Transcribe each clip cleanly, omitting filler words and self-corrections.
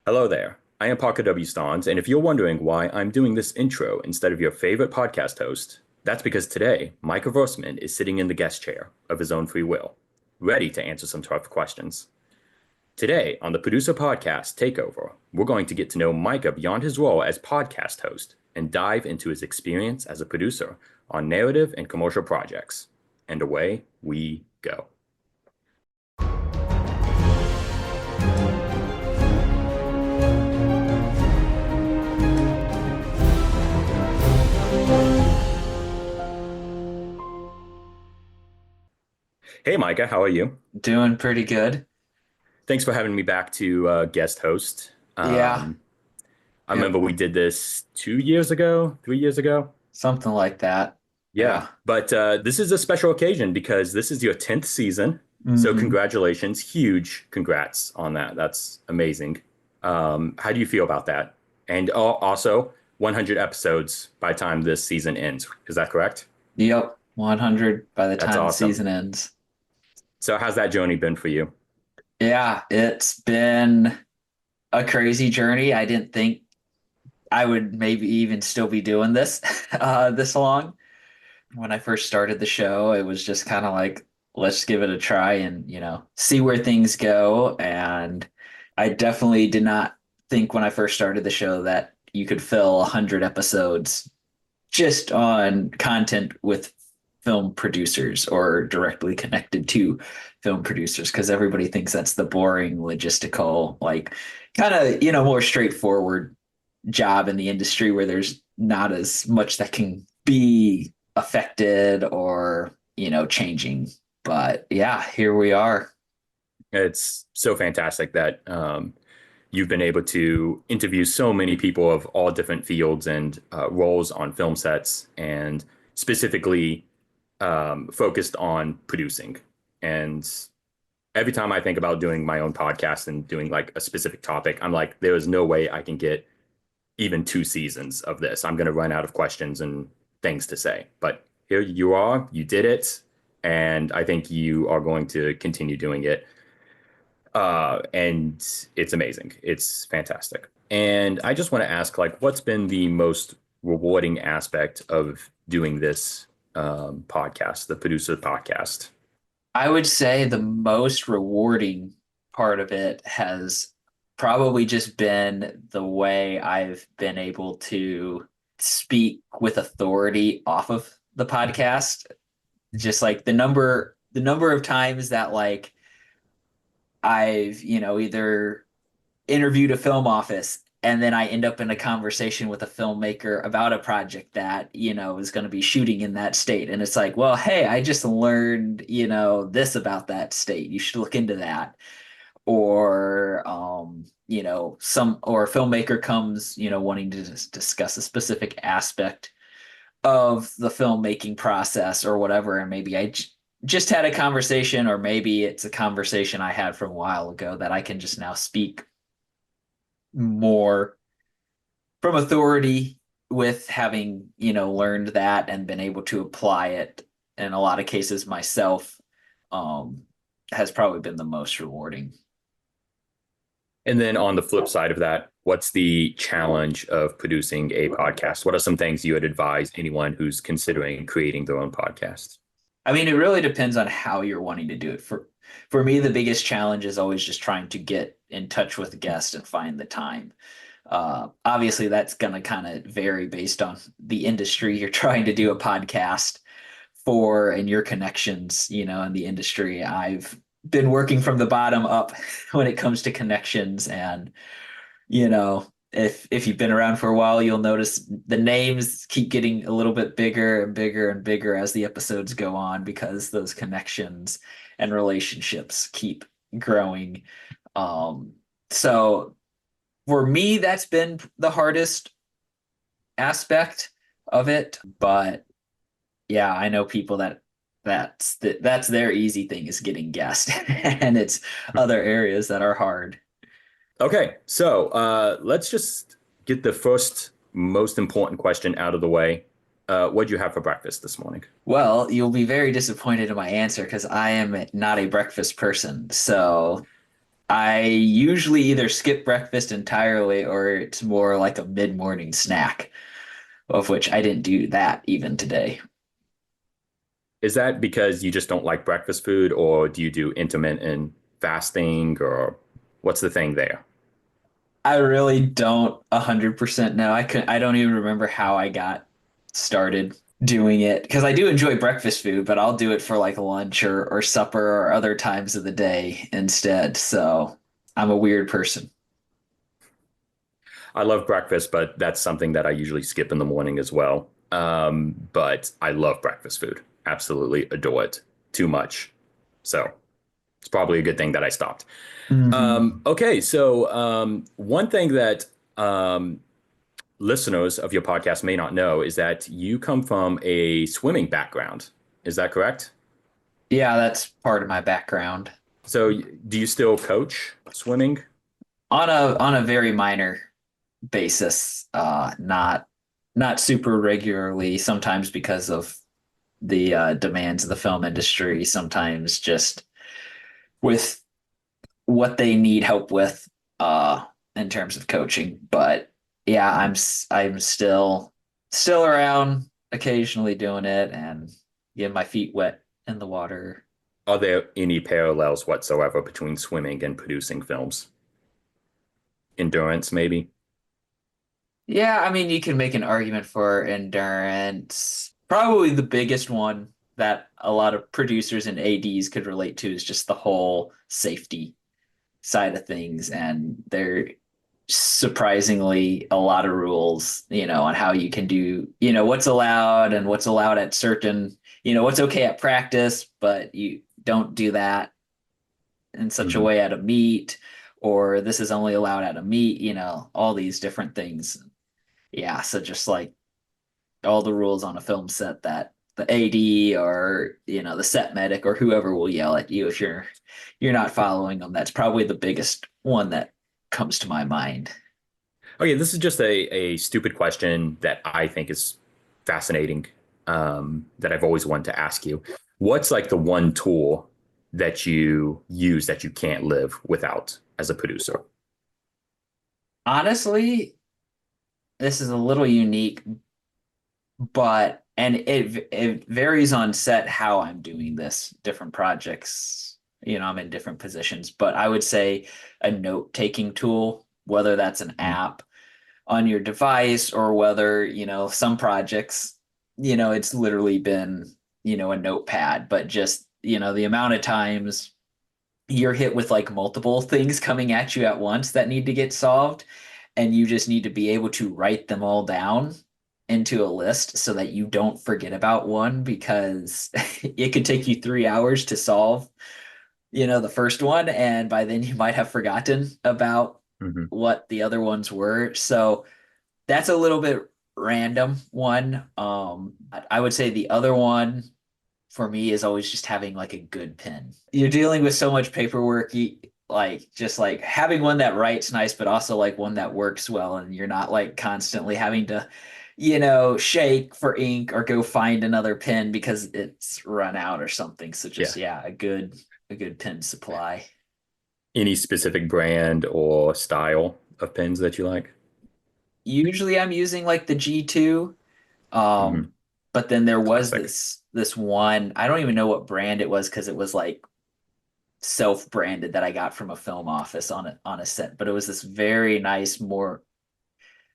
Hello there. I am Parker W. Starnes, and if you're wondering why I'm doing this intro instead of your favorite podcast host, that's because today Micah Versemann is sitting in the guest chair of his own free will, ready to answer some tough questions. Today on the Producer Podcast Takeover, we're going to get to know Micah beyond his role as podcast host and dive into his experience as a producer on narrative and commercial projects. And away we go. Hey, Micah, how are you? Doing pretty good. Thanks for having me back to guest host. Yeah, I remember yep, we did this 2 years ago, 3 years ago. something like that. Yeah, Yeah. but this is a special occasion because this is your 10th season. So hmm congratulations, huge congrats on that. That's amazing. How do you feel about that? And also 100 episodes by the time this season ends. Is that correct? Yep, 100 by the That's time the awesome. season ends. So how's that journey been for you? Yeah, it's been a crazy journey. I didn't think I would maybe even still be doing this this long. When I first started the show, it was just kind of like, let's give it a try and, see where things go. And I definitely did not think when I first started the show that you could fill 100 episodes just on content with film producers or directly connected to film producers because everybody thinks that's the boring logistical like kind of more straightforward job in the industry where there's not as much that can be affected or changing, but yeah, here we are. It's so fantastic that you've been able to interview so many people of all different fields and roles on film sets, and specifically focused on producing. And every time I think about doing my own podcast and doing like a specific topic, I'm like, there is no way I can get even 2 seasons of this. I'm going to run out of questions and things to say. But here you are, you did it. And I think you are going to continue doing it, and it's amazing. It's fantastic. And I just want to ask, like, what's been the most rewarding aspect of doing this podcast, the producer podcast? I would say the most rewarding part of it has probably just been the way I've been able to speak with authority off of the podcast. Just like the number of times that like I've, either interviewed a film office and then I end up in a conversation with a filmmaker about a project that, is going to be shooting in that state. And it's like, well, hey, I just learned, this about that state. You should look into that. Or, some or a filmmaker comes, wanting to discuss a specific aspect of the filmmaking process or whatever. And maybe just had a conversation, or maybe it's a conversation I had from a while ago that I can just now speak more from authority with having, learned that and been able to apply it in a lot of cases myself, um, has probably been the most rewarding. And then on the flip side of that, what's the challenge of producing a podcast? What are some things you would advise anyone who's considering creating their own podcast? I mean, it really depends on how you're wanting to do it. For me, the biggest challenge is always just trying to get in touch with the guest and find the time. Obviously, that's going to kind of vary based on the industry you're trying to do a podcast for and your connections, in the industry. I've been working from the bottom up when it comes to connections, and if you've been around for a while, you'll notice the names keep getting a little bit bigger and bigger and bigger as the episodes go on because those connections and relationships keep growing. Um, so for me, that's been the hardest aspect of it. But yeah, I know people that's their easy thing is getting guests, and it's other areas that are hard. Okay, so let's just get the first most important question out of the way. What'd you have for breakfast this morning? Well, you'll be very disappointed in my answer because I am not a breakfast person. So I usually either skip breakfast entirely or it's more like a mid-morning snack, of which I didn't do that even today. Is that because you just don't like breakfast food, or do you do intermittent fasting, or what's the thing there? I really don't 100% know. I don't even remember how I got started doing it because I do enjoy breakfast food, but I'll do it for like lunch or supper or other times of the day instead. So I'm a weird person. I love breakfast, but that's something that I usually skip in the morning as well. But I love breakfast food. Absolutely adore it too much. So it's probably a good thing that I stopped. Hmm. Okay, so one thing that listeners of your podcast may not know is that you come from a swimming background. Is that correct? Yeah, that's part of my background. So do you still coach swimming? On a very minor basis, not super regularly, sometimes because of the demands of the film industry, sometimes just with what they need help with uh in terms of coaching. But yeah, I'm still around occasionally doing it and getting my feet wet in the water. Are there any parallels whatsoever between swimming and producing films? Endurance, maybe? Yeah, I mean, you can make an argument for endurance. Probably the biggest one that a lot of producers and ADs could relate to is just the whole safety side of things. And there surprisingly a lot of rules, on how you can do, what's allowed and what's allowed at certain, what's okay at practice, but you don't do that in such a Mm-hmm. way at a meet, or this is only allowed at a meet, all these different things. Yeah, so just like all the rules on a film set that the AD or the set medic or whoever will yell at you if you're not following them. That's probably the biggest one that comes to my mind. Okay, this is just a stupid question that I think is fascinating, that I've always wanted to ask you. What's like the one tool that you use that you can't live without as a producer? Honestly, this is a little unique, but and it varies on set how I'm doing this, different projects. I'm in different positions, but I would say a note-taking tool, whether that's an Mm-hmm. app on your device or whether, some projects, it's literally been, a notepad, but just, the amount of times you're hit with like multiple things coming at you at once that need to get solved, and you just need to be able to write them all down into a list so that you don't forget about one because it could take you 3 hours to solve, the first one, and by then you might have forgotten about Mm-hmm. what the other ones were. So that's a little bit random one. I would say the other one for me is always just having like a good pen. You're dealing with so much paperwork, like just like having one that writes nice, but also like one that works well, and you're not like constantly having to, shake for ink or go find another pen because it's run out or something. So just Yeah. yeah, a good pen supply. Any specific brand or style of pens that you like? Usually I'm using like the G2. Mm-hmm. But then there was Classic. this one, I don't even know what brand it was because it was like self-branded that I got from a film office on a set, but it was this very nice, more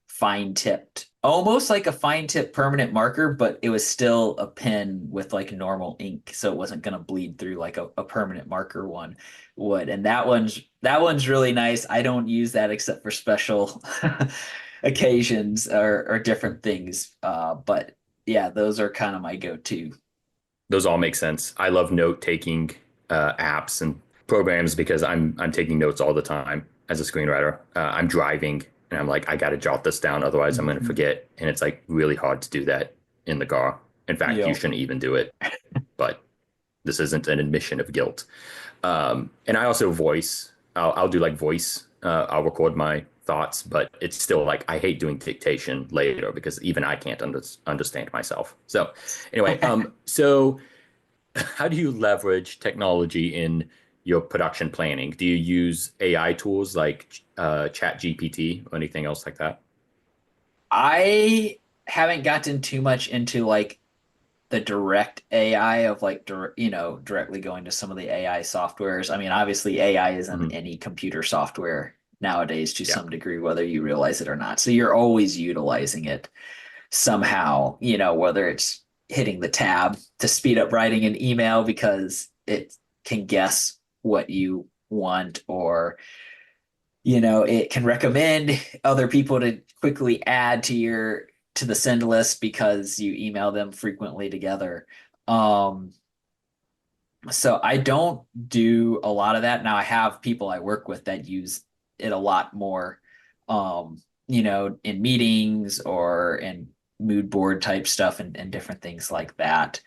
fine-tipped, almost like a fine-tip permanent marker, but it was still a pen with like normal ink, so it wasn't gonna bleed through like a permanent marker one would. And that one's really nice. I don't use that except for special occasions or different things. But yeah, those are kind of my go-to. Those all make sense. I love note taking apps and programs because I'm taking notes all the time as a screenwriter. I'm driving and I'm like, I got to jot this down, otherwise I'm going to Mhm. forget. And it's like really hard to do that in the car. In fact, you Yep. shouldn't even do it. But this isn't an admission of guilt. And I also voice. I'll do like voice. I'll record my thoughts, but it's still like I hate doing dictation later because even I can't understand myself. So anyway, so how do you leverage technology in your production planning? Do you use AI tools like Chat GPT or anything else like that? I haven't gotten too much into like the direct AI of like directly going to some of the AI softwares. I mean, obviously AI is in Hmm. any computer software nowadays to Yeah. some degree, whether you realize it or not. So you're always utilizing it somehow, whether it's hitting the tab to speed up writing an email because it can guess what you want, or it can recommend other people to quickly add to the send list because you email them frequently together. Um, so I don't do a lot of that. Now I have people I work with that use it a lot more, in meetings or in mood board type stuff and different things like that.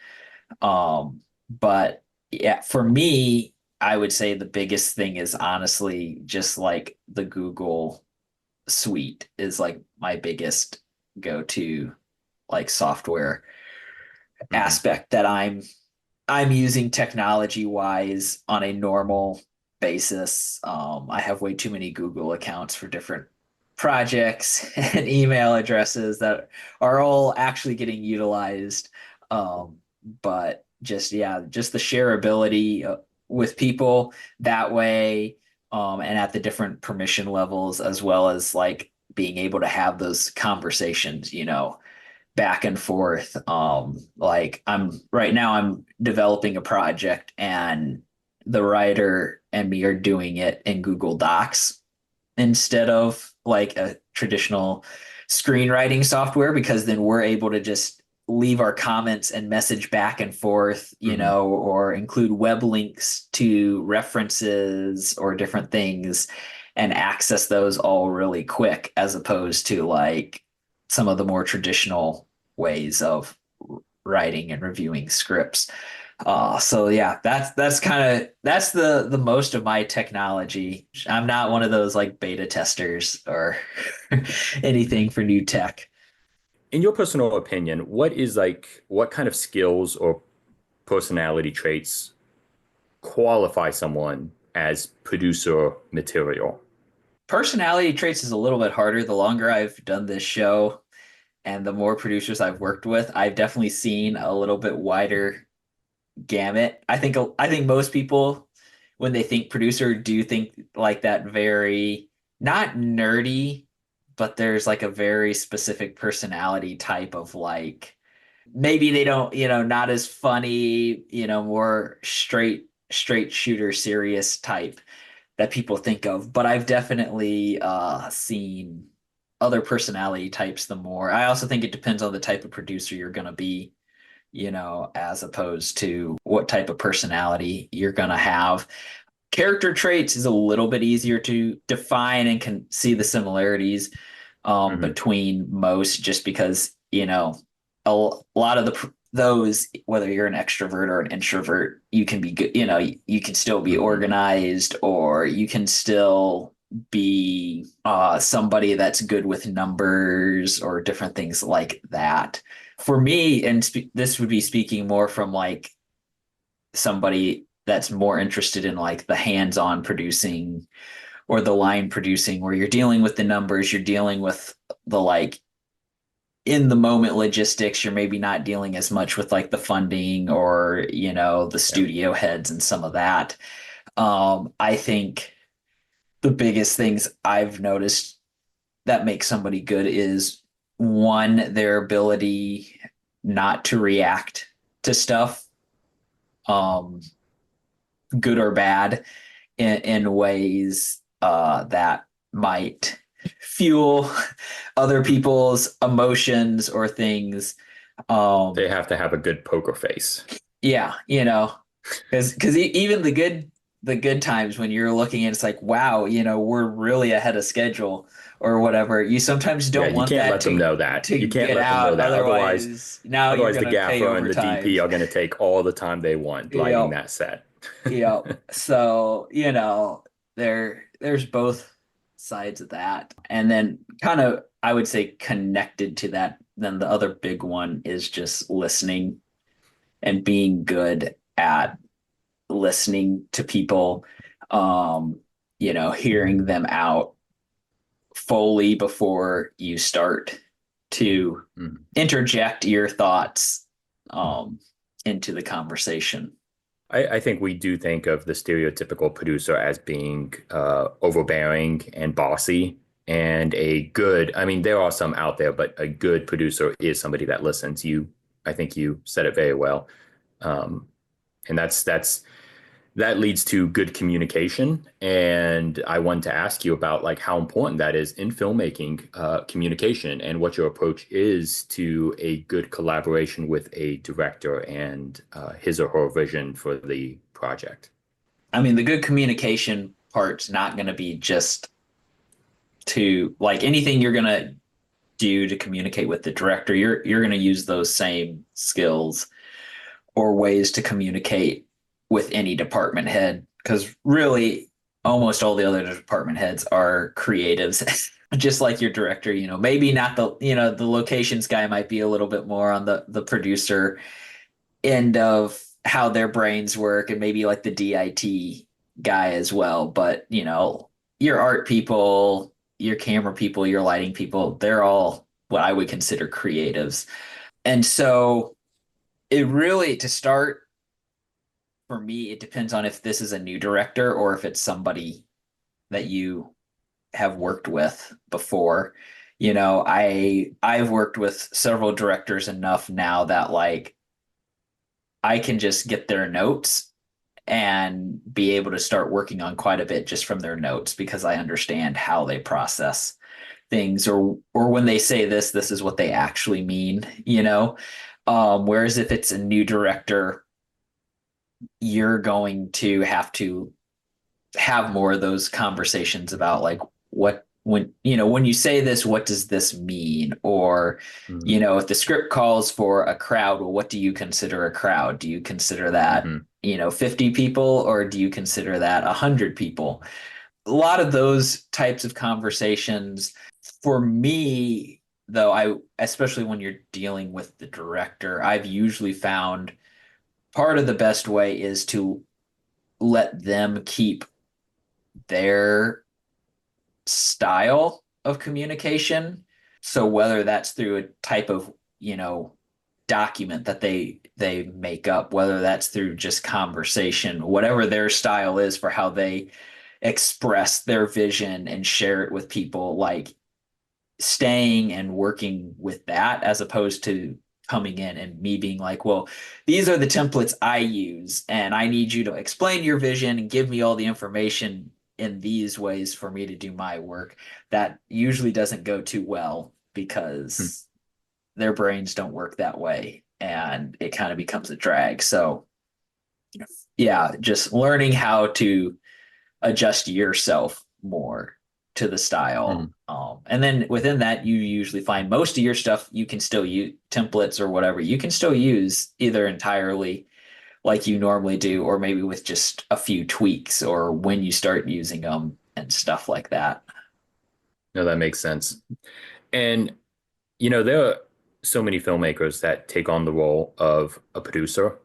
But yeah, for me, I would say the biggest thing is honestly just like the Google suite is like my biggest go-to like software Hmm. aspect that I'm using technology wise on a normal basis. I have way too many Google accounts for different projects and email addresses that are all actually getting utilized. Um, but just, yeah, just the shareability with people that way, and at the different permission levels, as well as like being able to have those conversations, back and forth. Like I'm developing a project and the writer and me are doing it in Google Docs instead of like a traditional screenwriting software, because then we're able to just leave our comments and message back and forth, Hmm. or include web links to references or different things and access those all really quick, as opposed to like some of the more traditional ways of writing and reviewing scripts. So yeah, that's the most of my technology. I'm not one of those like beta testers or anything for new tech. In your personal opinion, what kind of skills or personality traits qualify someone as producer material? Personality traits is a little bit harder. The longer I've done this show and the more producers I've worked with, I've definitely seen a little bit wider gamut. I think most people, when they think producer, do think like that very not nerdy, but there's like a very specific personality type of like maybe they don't, not as funny, more straight shooter serious type that people think of. But I've definitely seen other personality types the more. I also think it depends on the type of producer you're going to be, as opposed to what type of personality you're going to have. Character traits is a little bit easier to define and can see the similarities Hmm. between most, just because, a lot of those, whether you're an extrovert or an introvert, you can be good, you can still be Hmm. organized, or you can still be somebody that's good with numbers or different things like that. For me, and this would be speaking more from like somebody that's more interested in like the hands-on producing or the line producing, where you're dealing with the numbers, you're dealing with the like in the moment logistics, you're maybe not dealing as much with like the funding or, the Yeah. studio heads and some of that. I think the biggest things I've noticed that makes somebody good is one, their ability not to react to stuff, um, good or bad, in ways that might fuel other people's emotions or things. They Um, have to have a good poker face. yeah, because even the good times when you're looking at it's like, wow, we're really ahead of schedule or whatever. You sometimes Yeah, don't you want can't that let them to know that. to You can't get let them know out. that. Otherwise, Otherwise, now you're otherwise the gonna pay gaffer and the overtime. DP are going to take all the time they want lighting Yep. that set. Yep. So, there's both sides of that. And then kind of I would say connected to that, then the other big one is just listening and being good at listening to people, um, hearing them out fully before you start to Mhm. interject your thoughts um, into the conversation. I think we do think of the stereotypical producer as being overbearing and bossy. And I mean, there are some out there, but a good producer is somebody that listens. I think you said it very well. Um, and that leads to good communication. And I wanted to ask you about like how important that is in filmmaking, communication, and what your approach is to a good collaboration with a director and his or her vision for the project. I mean, the good communication part's not going to be just to like anything you're going to do to communicate with the director. You're going to use those same skills or ways to communicate with any department head because really almost all the other department heads are creatives just like your director. Maybe not the locations guy might be a little bit more on the producer end of how their brains work and maybe like the DIT guy as well, but your art people, your camera people, your lighting people, they're all what I would consider creatives. And so it really, to start, for me, it depends on if this is a new director or if it's somebody that you have worked with before. I've worked with several directors enough now that like I can just get their notes and be able to start working on quite a bit just from their notes because I understand how they process things or when they say this is what they actually mean. Whereas if it's a new director, you're going to have more of those conversations about like when you say this, what does this mean? Or Mm-hmm. if the script calls for a crowd, well, what do you consider a crowd? Do you consider that Mm-hmm. 50 people, or do you consider that 100 people? A lot of those types of conversations for me, though, I especially when you're dealing with the director, I've usually found part of the best way is to let them keep their style of communication. So whether that's through a type of, document that they make up, whether that's through just conversation, whatever their style is for how they express their vision and share it with people, like staying and working with that as opposed to coming in and me being like, well, these are the templates I use, and I need you to explain your vision and give me all the information in these ways for me to do my work. That usually doesn't go too well because their brains don't work that way and it kind of becomes a drag. So, yeah, just learning how to adjust yourself more to the Mm-hmm. style. And then within that, you usually find most of your stuff you can still use templates or whatever. You can still use either entirely like you normally do, or maybe with just a few tweaks or when you start using them and stuff like that. No, that makes sense. And there are so many filmmakers that take on the role of a producer,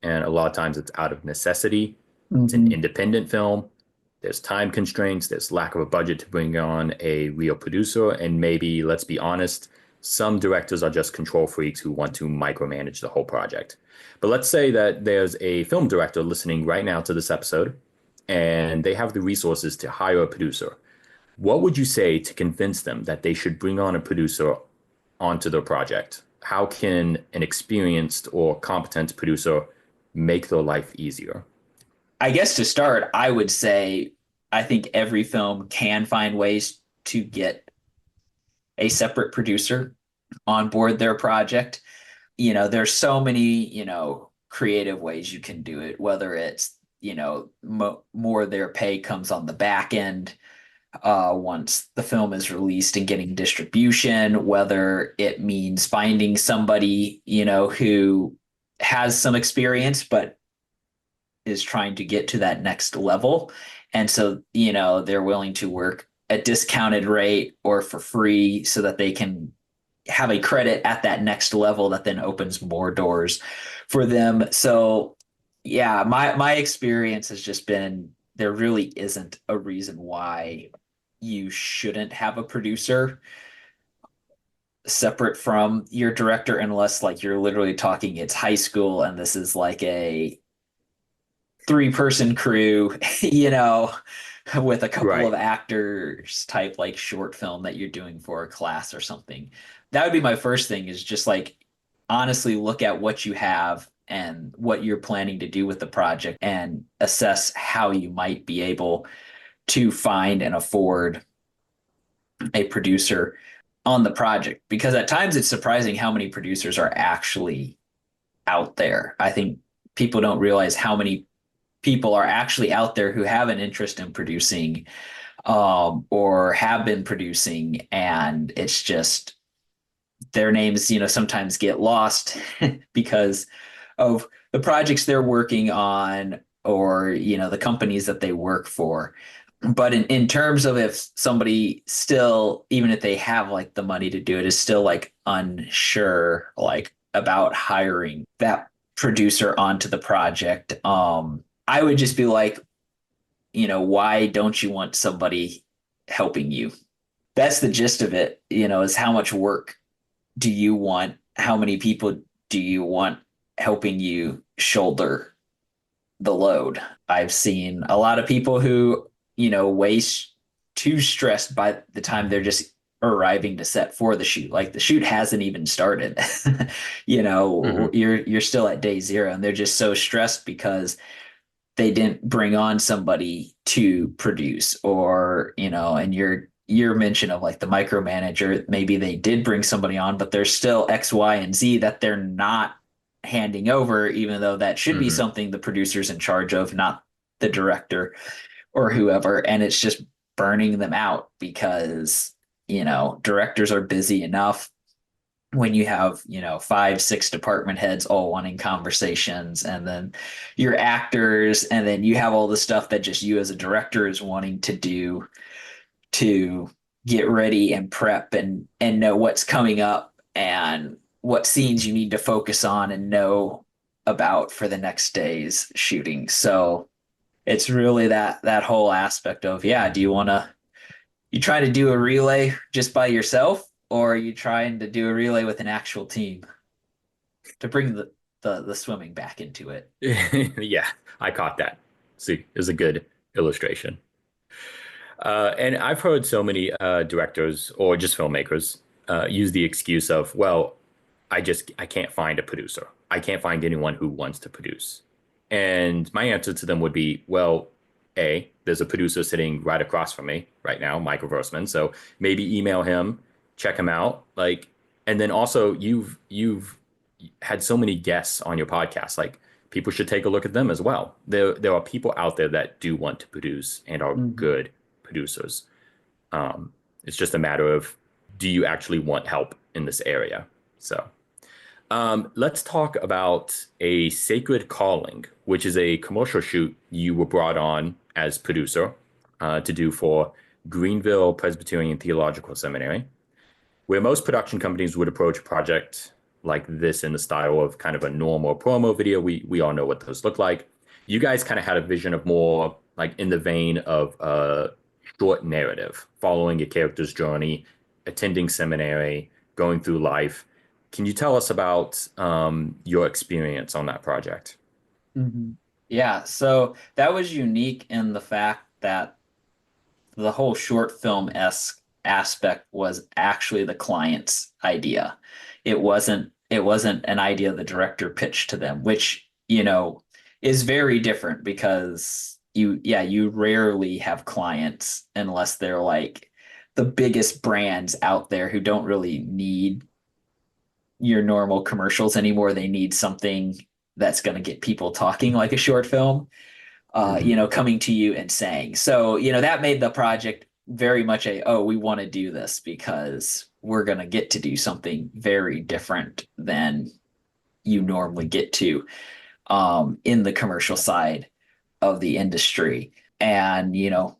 and a lot of times it's out of necessity. It's an Mm-hmm. independent film. There's time constraints. There's lack of a budget to bring on a real producer. And maybe, let's be honest, some directors are just control freaks who want to micromanage the whole project. But let's say that there's a film director listening right now to this episode, and they have the resources to hire a producer. What would you say to convince them that they should bring on a producer onto their project? How can an experienced or competent producer make their life easier? I guess to start, I would say I think every film can find ways to get a separate producer on board their project. There's so many, creative ways you can do it, whether it's, more of their pay comes on the back end once the film is released and getting distribution, whether it means finding somebody, who has some experience but is trying to get to that next level. And so, they're willing to work a discounted rate or for free so that they can have a credit at that next level that then opens more doors for them. So Yeah, my experience has just been there really isn't a reason why you shouldn't have a producer separate from your director unless like you're literally talking it's high school and this is like a three-person crew, you know, with a couple of Right. actors type like short film that you're doing for a class or something. That would be my first thing is just like honestly look at what you have and what you're planning to do with the project and assess how you might be able to find and afford a producer on the project because at times it's surprising how many producers are actually out there. I think people don't realize how many people are actually out there who have an interest in producing or have been producing, and it's just their names, sometimes get lost because of the projects they're working on or the companies that they work for. But in terms of if somebody still, even if they have like the money to do it, is still like unsure like about hiring that producer onto the project, I would just be like, why don't you want somebody helping you? That's the gist of it, is how much work do you want? How many people do you want helping you shoulder the load? I've seen a lot of people who, waste too stressed by the time they're just arriving to set for the shoot. Like the shoot hasn't even started. Hmm. You're still at day zero and they're just so stressed because they didn't bring on somebody to produce or and your mention of like the micromanager, maybe they did bring somebody on but there's still X, Y, and Z that they're not handing over, even though that should be Hmm. something the producer's in charge of, not the director or whoever, and it's just burning them out because directors are busy enough when you have 5 6 department heads all wanting conversations and then your actors and then you have all the stuff that just you as a director is wanting to do to get ready and prep and know what's coming up and what scenes you need to focus on and know about for the next day's shooting. So it's really that whole aspect of, yeah, do you want to you try to do a relay just by yourself or are you trying to do a relay with an actual team to bring the swimming back into it? Yeah, I caught that. See, is a good illustration. And I've heard so many directors or just filmmakers use the excuse of, well, I can't find a producer. I can't find anyone who wants to produce. And my answer to them would be, well, A, there's a producer sitting right across from me right now, Micah Versemann. So maybe email him, check him out. Like, and then also you've had so many guests on your podcast. Like people should take a look at them as well. There are people out there that do want to produce and are Mm-hmm. good producers. It's just a matter of do you actually want help in this area? So let's talk about A Sacred Calling, which is a commercial shoot you were brought on as producer to do for Greenville Presbyterian Theological Seminary. Where most production companies would approach a project like this in the style of kind of a normal promo video, we all know what those look like. You guys kind of had a vision of more like in the vein of a short narrative, following a character's journey, attending seminary, going through life. Can you tell us about your experience on that project? Mm-hmm. Yeah, so that was unique in the fact that the whole short film-esque aspect was actually the client's idea. It wasn't an idea the director pitched to them, which, is very different because you rarely have clients unless they're like the biggest brands out there who don't really need your normal commercials anymore. They need something that's going to get people talking like a short film, Mm-hmm. coming to you and saying. So, that made the project very much oh, we want to do this because we're going to get to do something very different than you normally get to in the commercial side of the industry. And,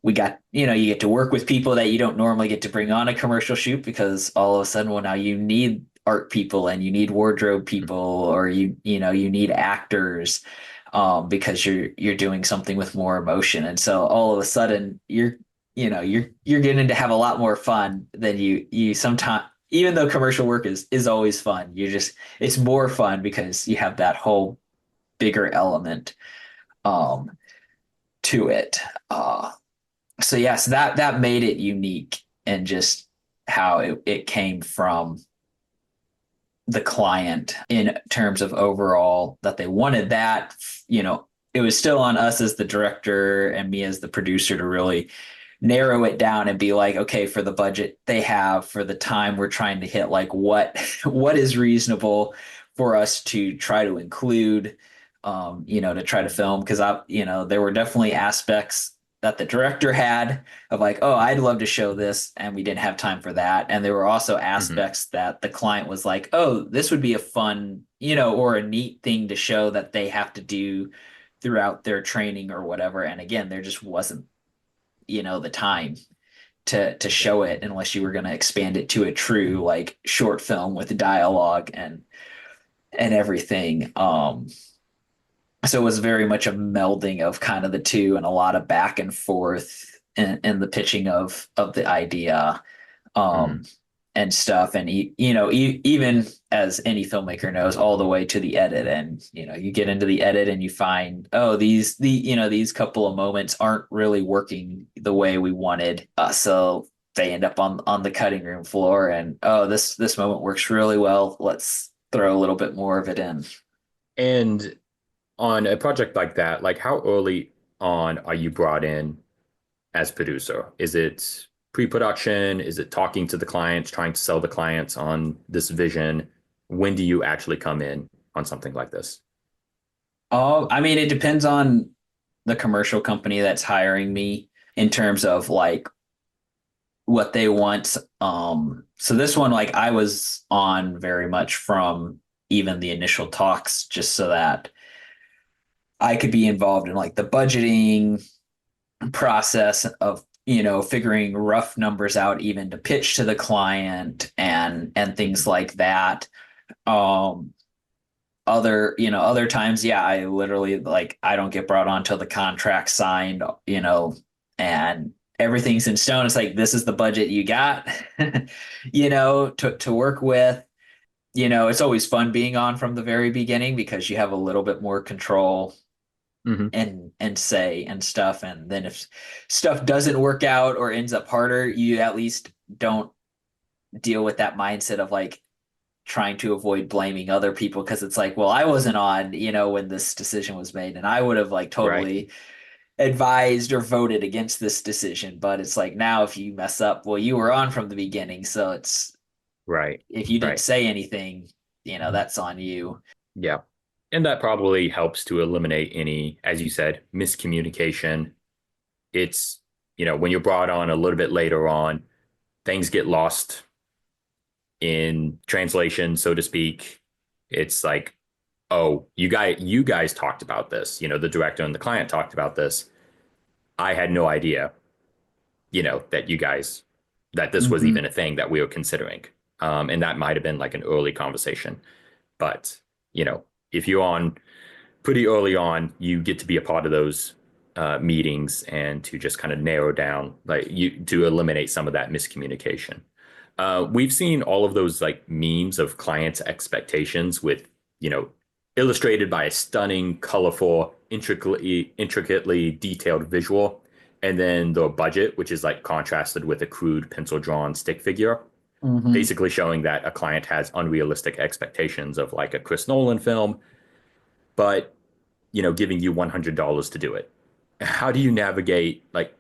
we got, you get to work with people that you don't normally get to bring on a commercial shoot because all of a sudden, well, now you need art people and you need wardrobe people or you need actors because you're doing something with more emotion. And so all of a sudden you're getting to have a lot more fun than you sometimes, even though commercial work is always fun. It's more fun because you have that whole bigger element um to it. So yes, that made it unique, and just how it came from the client in terms of overall that they wanted that. It was still on us as the director and me as the producer to really narrow it down and be like, okay, for the budget they have, for the time we're trying to hit, like what is reasonable for us to try to include, to try to film. Because there were definitely aspects that the director had of like, oh, I'd love to show this, and we didn't have time for that. And there were also Hmm. aspects that the client was like, oh, this would be a fun, or a neat thing to show that they have to do throughout their training or whatever. And again, there just wasn't, the time to Yeah. show it unless you were going to expand it to a true like short film with dialogue and everything. So it was very much a melding of kind of the two, and a lot of back and forth in the pitching of the idea, Hmm. um, and stuff. And even as any filmmaker knows, all the way to the edit. And you get into the edit and you find, oh, these couple of moments aren't really working the way we wanted. So they end up on the cutting room floor, and oh, this moment works really well. Let's throw a little bit more of it in. And on a project like that, like how early on are you brought in as producer? Is it pre-production? Is it talking to the clients, trying to sell the clients on this vision? When do you actually come in on something like this? Oh, I mean, it depends on the commercial company that's hiring me in terms of like what they want. So this one, like I was on very much from even the initial talks, just so that I could be involved in like the budgeting process of figuring rough numbers out, even to pitch to the client and things Mhm. like that. Um, other times, yeah, I literally, like, I don't get brought on till the contract signed, and everything's in stone. It's like, this is the budget you got, to work with. It's always fun being on from the very beginning because you have a little bit more control Mhm. and say and stuff. And then if stuff doesn't work out or ends up harder, you at least don't deal with that mindset of like trying to avoid blaming other people, because it's like, well, I wasn't on, when this decision was made, and I would have like Right. totally advised or voted against this decision. But it's like, now if you mess up, well, you were on from the beginning, so it's, Right. if you didn't Right. say anything, that's on you. Yeah. And that probably helps to eliminate any, as you said, miscommunication. It's, when you're brought on a little bit later on, things get lost in translation, so to speak. It's like, oh, you guys talked about this. The director and the client talked about this. I had no idea, that you guys that this was Hmm. even a thing that we were considering. And that might have been like an early conversation. But, you know, if you're on pretty early on, you get to be a part of those meetings and to just kind of narrow down, like you to eliminate some of that miscommunication. We've seen all of those like memes of clients' expectations with, illustrated by a stunning, colorful, intricately detailed visual, and then the budget, which is like contrasted with a crude pencil drawn stick figure, Hmm. basically showing that a client has unrealistic expectations of like a Chris Nolan film, but giving you $100 to do it. How do you navigate like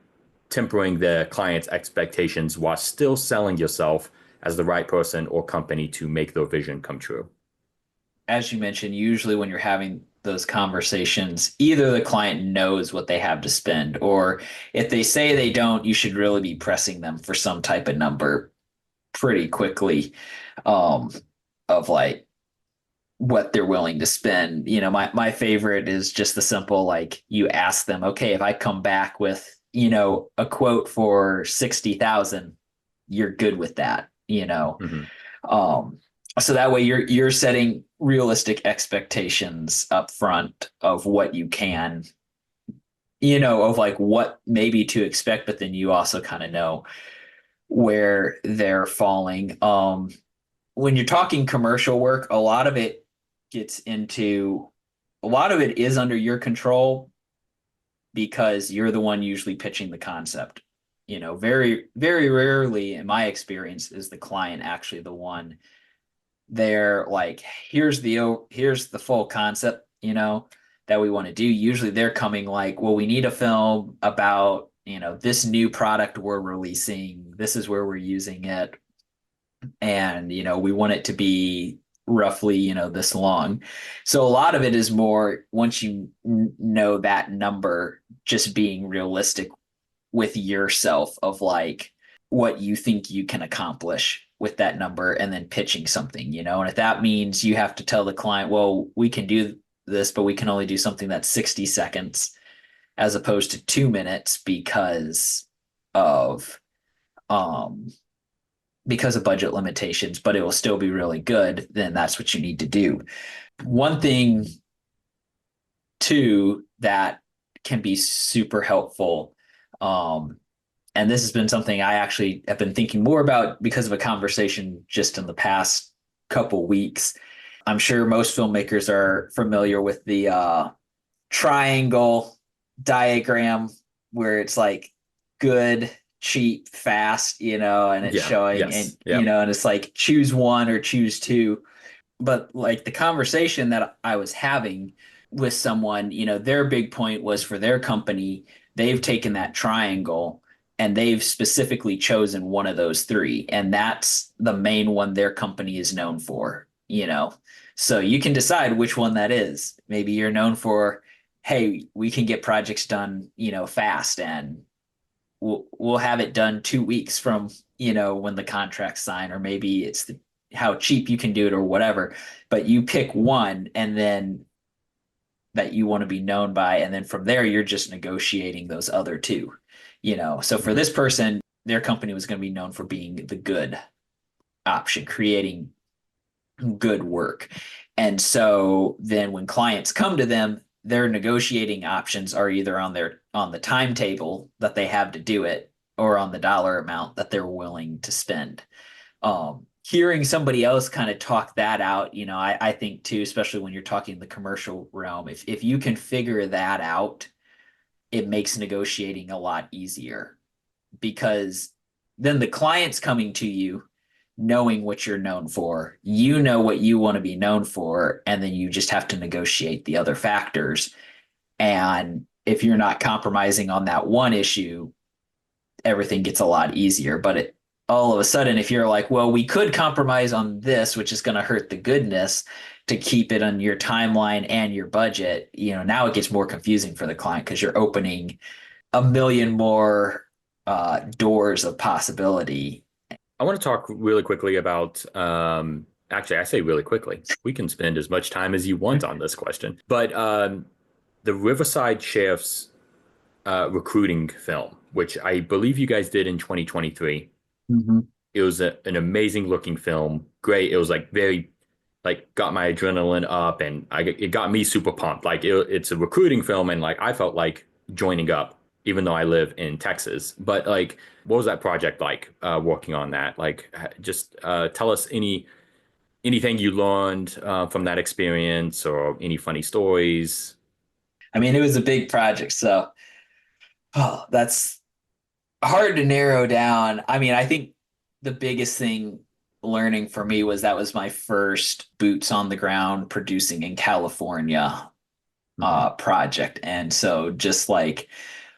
tempering the client's expectations while still selling yourself as the right person or company to make their vision come true? As you mentioned, usually when you're having those conversations, either the client knows what they have to spend, or if they say they don't, you should really be pressing them for some type of number pretty quickly, um, of like what they're willing to spend. My favorite is just the simple, like, you ask them, okay, if I come back with, a quote for 60,000, you're good with that. Mm-hmm. Um, So that way you're setting realistic expectations up front of what you can, of like what maybe to expect, but then you also kind of know where they're falling. When you're talking commercial work, gets into a lot of it is under your control because you're the one usually pitching the concept. Very, very rarely in my experience is the client actually the one. They're like, here's the full concept, that we want to do. Usually they're coming like, well, we need a film about, this new product we're releasing. This is where we're using it. And, we want it to be roughly, this long. So a lot of it is more once you know that number, just being realistic with yourself of like what you think you can accomplish with that number and then pitching something, and if that means you have to tell the client, well, we can do this, but we can only do something that's 60 seconds as opposed to 2 minutes of um because of budget limitations, but it will still be really good, then that's what you need to do. One thing too that can be super helpful, and this has been something I actually have been thinking more about because of a conversation just in the past couple weeks. I'm sure most filmmakers are familiar with the triangle diagram where it's like good, cheap, fast, and it's Yeah. showing, and Yes. Yep. and it's like choose one or choose two. But like the conversation that I was having with someone, their big point was for their company, they've taken that triangle and they've specifically chosen one of those three. And that's the main one their company is known for. So you can decide which one that is. Maybe you're known for, hey, we can get projects done, fast, and we'll have it done 2 weeks from, when the contract's signed, or maybe it's how cheap you can do it or whatever. But you pick one and then that you want to be known by, and then from there you're just negotiating those other two. So for Mhm. this person, their company was going to be known for being the good option, creating good work. And so then when clients come to them, their negotiating options are either on the timetable that they have to do it or on the dollar amount that they're willing to spend. Hearing somebody else kind of talk that out, I think too, especially when you're talking the commercial realm, if you can figure that out, it makes negotiating a lot easier because then the client's coming to you knowing what you're known for. You know what you want to be known for, and then you just have to negotiate the other factors. And if you're not compromising on that one issue, everything gets a lot easier. But all of a sudden, if you're like, well, we could compromise on this, which is going to hurt the goodness to keep it on your timeline and your budget, now it gets more confusing for the client because you're opening a million more doors of possibility. I want to talk really quickly about, actually, I say really quickly. We can spend as much time as you want on this question. But the Riverside Sheriff's recruiting film, which I believe you guys did in 2023. Mm-hmm. It was an amazing looking film. Great. It was like very, like, got my adrenaline up, and it got me super pumped. Like it's a recruiting film, and like I felt like joining up, even though I live in Texas. But like, what was that project like? Working on that, like, just tell us anything you learned from that experience, or any funny stories. I mean, it was a big project, so that's hard to narrow down. I mean, I think the biggest thing learning for me was that was my first boots on the ground producing in California Hmm. project. And so just like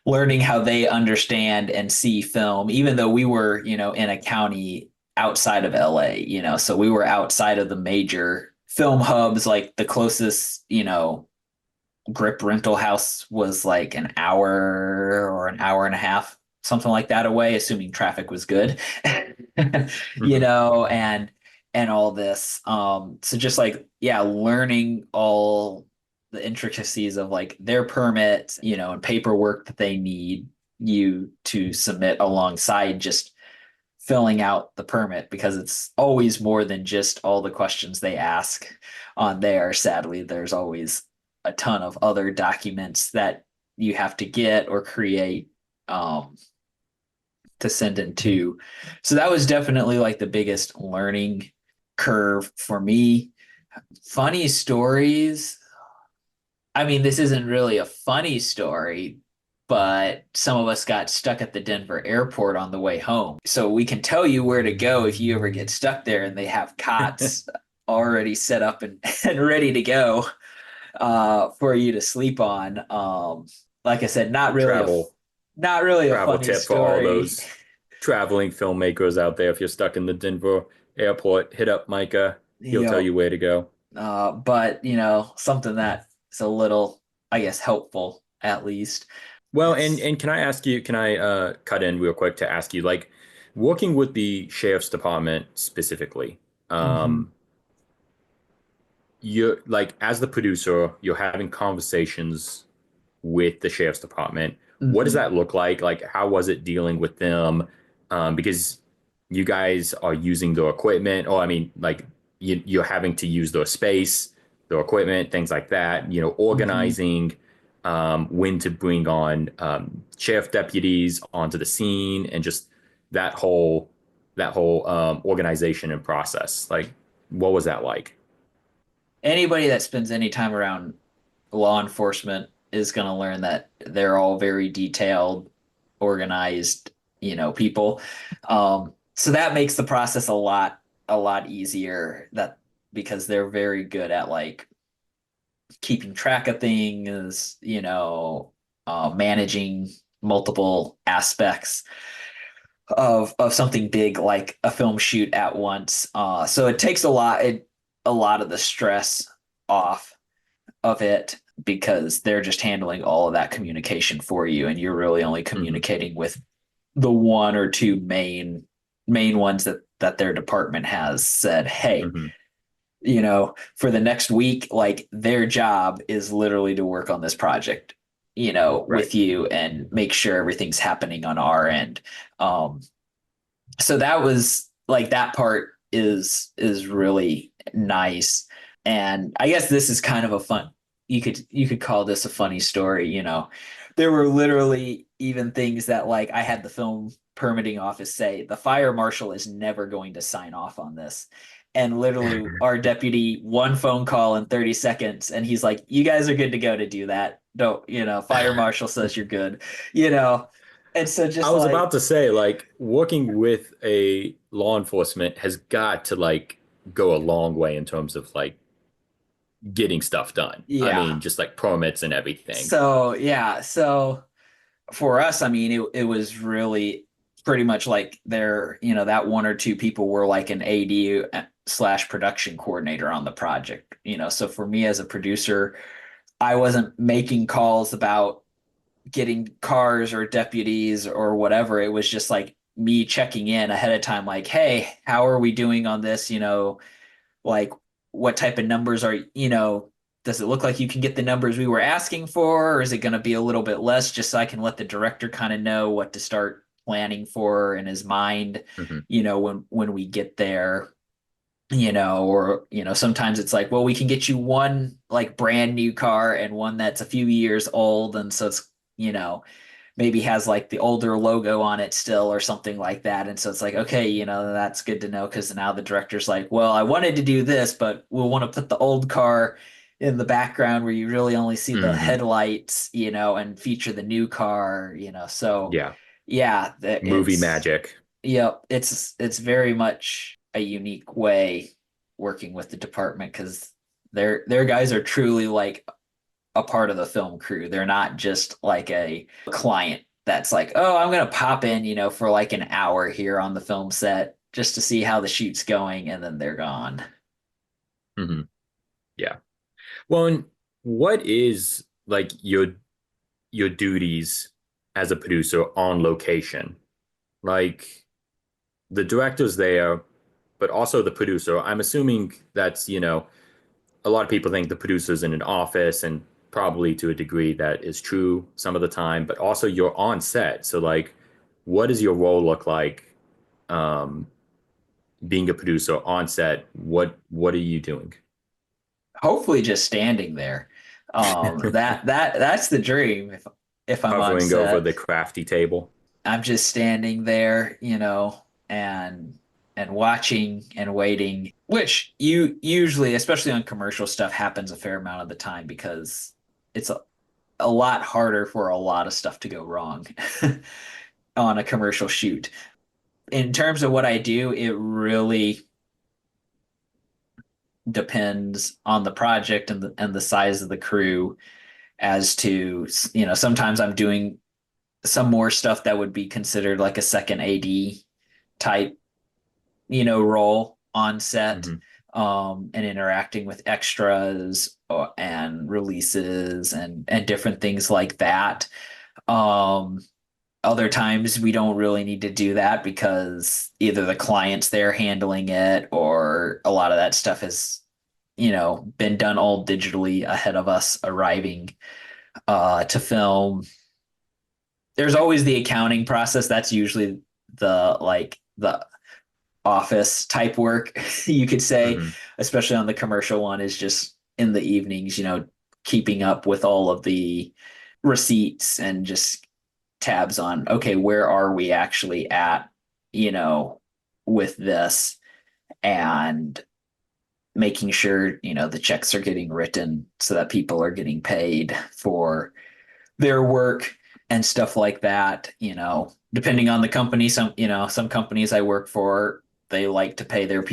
learning how they understand and see film, even though we were, in a county outside of LA, so we were outside of the major film hubs, like the closest, grip rental house was like an hour or an hour and a half, something like that away, assuming traffic was good, Hmm. and all this. So just like, yeah, learning all the intricacies of like their permits, and paperwork that they need you to submit alongside just filling out the permit because it's always more than just all the questions they ask on there. Sadly, there's always a ton of other documents that you have to get or create um, to send in too. So that was definitely like the biggest learning curve for me. Funny stories. I mean, this isn't really a funny story, but some of us got stuck at the Denver airport on the way home. So we can tell you where to go if you ever get stuck there, and they have cots already set up and, and ready to go for you to sleep on. Like I said, Travel not really a travel funny tip for all story. those traveling filmmakers out there. If you're stuck in the Denver airport, hit up Micah. He'll tell Yep. you where to go. But something that is a little, I guess, helpful at least. Well, It's and can I ask you, can I cut in real quick to ask you, like, working with the sheriff's department specifically, hmm um, you're like, as the producer, you're having conversations with the sheriff's department. What does hmm that look like? Like, how was it dealing with them? Because you guys are using their equipment, or I mean, like, you're having to use their space, their equipment, things like that. hmm Organizing when to bring on sheriff deputies onto the scene, and just that whole organization and process. Like, what was that like? Anybody that spends any time around law enforcement is going to learn that they're all very detailed, organized, people. So that makes the process a lot easier that because they're very good at like keeping track of things, managing multiple aspects of something big like a film shoot at once. So it takes a lot of the stress off of it because they're just handling all of that communication for you, and you're really only Hmm. communicating with the one or two main ones that their department has said, hey, Hmm. for the next week, like their job is literally to work on this project, Right. with you and make sure everything's happening on our end. Um, so that was like that part is really nice. And I guess this is kind of a fun you could call this a funny story, there were literally even things that like I had the film permitting office say the fire marshal is never going to sign off on this, and literally our deputy one phone call in 30 seconds and he's like, you guys are good to go to do that, don't, fire marshal says you're good, you know and so I just was like, about to say, like, working with a law enforcement has got to like go a long way in terms of like getting stuff done. I yeah. mean, just like permits and everything. So yeah, so for us, I mean, it was really pretty much like there, that one or two people were like an AD slash production coordinator on the project. So for me as a producer, I wasn't making calls about getting cars or deputies or whatever. It was just like me checking in ahead of time, like, hey, how are we doing on this? Like what type of numbers are, does it look like you can get the numbers we were asking for, or is it going to be a little bit less, just so I can let the director kind of know what to start planning for in his mind, Hmm. when we get there, or sometimes it's like, well, we can get you one like brand new car and one that's a few years old, and so it's, maybe has like the older logo on it still or something like that. And so it's like, okay, that's good to know because now the director's like, well, I wanted to do this, but we'll want to put the old car in the background where you really only see the Hmm. headlights, and feature the new car, So Yeah. yeah, Movie magic. it's very much a unique way working with the department because their guys are truly like a part of the film crew. They're not just like a client that's like, oh, I'm gonna pop in, for like an hour here on the film set just to see how the shoot's going, and then they're gone. Hmm. Yeah. Well, and what is like your duties as a producer on location? Like, the director's there, but also the producer. I'm assuming that's, a lot of people think the producer's in an office, and probably to a degree that is true some of the time, but also you're on set. So, like, what does your role look like being a producer on set, what are you doing? Hopefully just standing there. That's the dream. If I'm on Hovering over set, the crafty table. I'm just standing there, and watching and waiting, which you usually, especially on commercial stuff, happens a fair amount of the time because it's a lot harder for a lot of stuff to go wrong on a commercial shoot. In terms of what I do, it really depends on the project and the size of the crew as to, sometimes I'm doing some more stuff that would be considered like a second AD type, role on set, Hmm. and interacting with extras and releases and different things like that. Um, Other times we don't really need to do that because either the client's there handling it or a lot of that stuff has, been done all digitally ahead of us arriving to film. There's always the accounting process. That's usually the office type work, you could say, Hmm. especially on the commercial one, is just in the evenings, keeping up with all of the receipts and just tabs on, okay, where are we actually at, you know, with this, and making sure, the checks are getting written so that people are getting paid for their work and stuff like that. Depending on the company, some companies I work for, they like to pay their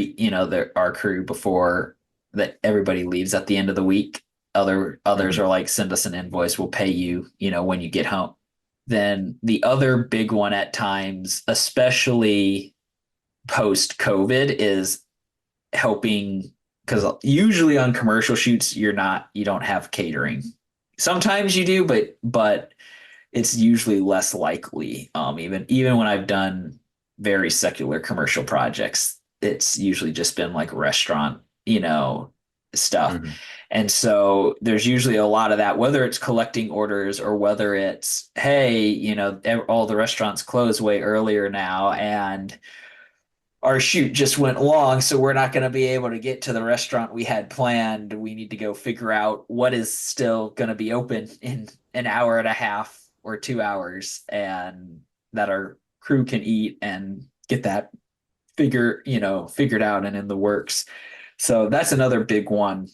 our crew before that everybody leaves at the end of the week. Others Hmm. are like, send us an invoice, we'll pay you, when you get home. Then the other big one at times, especially post COVID, is helping, because usually on commercial shoots you don't have catering. Sometimes you do, but it's usually less likely. Even when I've done very secular commercial projects, it's usually just been like restaurant, stuff. Hmm. And so there's usually a lot of that, whether it's collecting orders or whether it's, hey, all the restaurants close way earlier now, and our shoot just went long, so we're not going to be able to get to the restaurant we had planned. We need to go figure out what is still going to be open in an hour and a half or 2 hours, and that our crew can eat and get that figured out and in the works. So that's another big one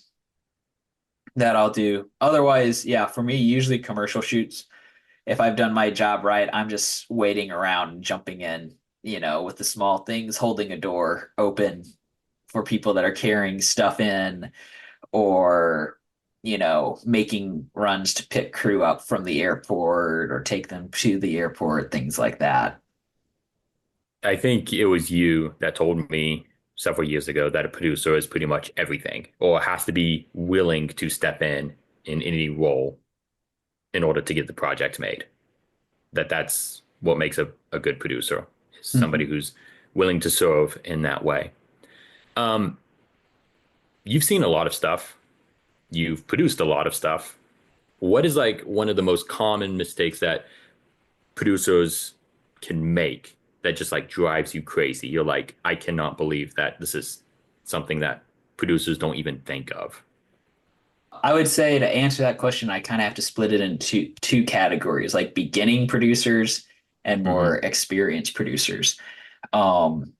that I'll do. Otherwise, yeah, for me, usually commercial shoots, if I've done my job right, I'm just waiting around and jumping in, with the small things, holding a door open for people that are carrying stuff in, or, making runs to pick crew up from the airport or take them to the airport, things like that. I think it was you that told me several years ago that a producer is pretty much everything, or has to be willing to step in any role in order to get the project made. That's what makes a good producer, is somebody Mhm. who's willing to serve in that way. Um, you've seen a lot of stuff. You've produced a lot of stuff. What is like one of the most common mistakes that producers can make that just like drives you crazy? You're like, I cannot believe that this is something that producers don't even think of. I would say, to answer that question, I kind of have to split it into two categories, like beginning producers and more Hmm. experienced producers.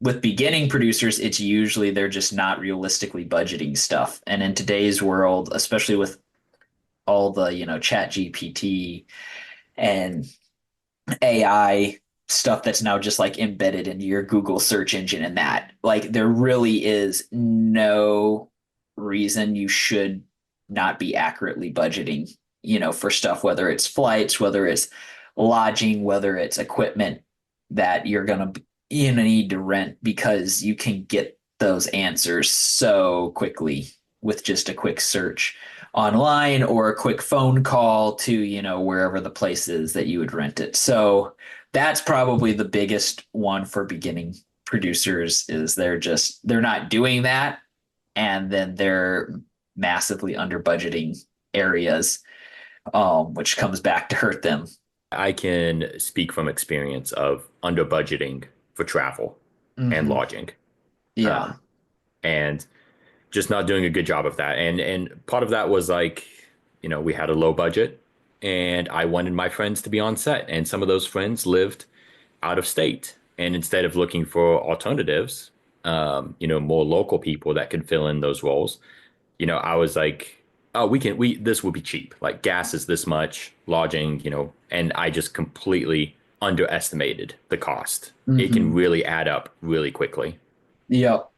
With beginning producers, it's usually they're just not realistically budgeting stuff. And in today's world, especially with all the, chat GPT and AI stuff that's now just like embedded into your Google search engine, and that, like, there really is no reason you should not be accurately budgeting, for stuff, whether it's flights, whether it's lodging, whether it's equipment that you're going to need to rent, because you can get those answers so quickly with just a quick search online or a quick phone call to, wherever the place is that you would rent it. So that's probably the biggest one for beginning producers, is they're not doing that, and then they're massively under budgeting areas, which comes back to hurt them. I can speak from experience of under budgeting for travel. and Hmm. lodging. Yeah. Um, and just not doing a good job of that. And part of that was like, we had a low budget and I wanted my friends to be on set. And some of those friends lived out of state. And instead of looking for alternatives, more local people that could fill in those roles, I was like, oh, this will be cheap. Like gas is this much, lodging, and I just completely underestimated the cost. It can Hmm. really add up really quickly. Yep.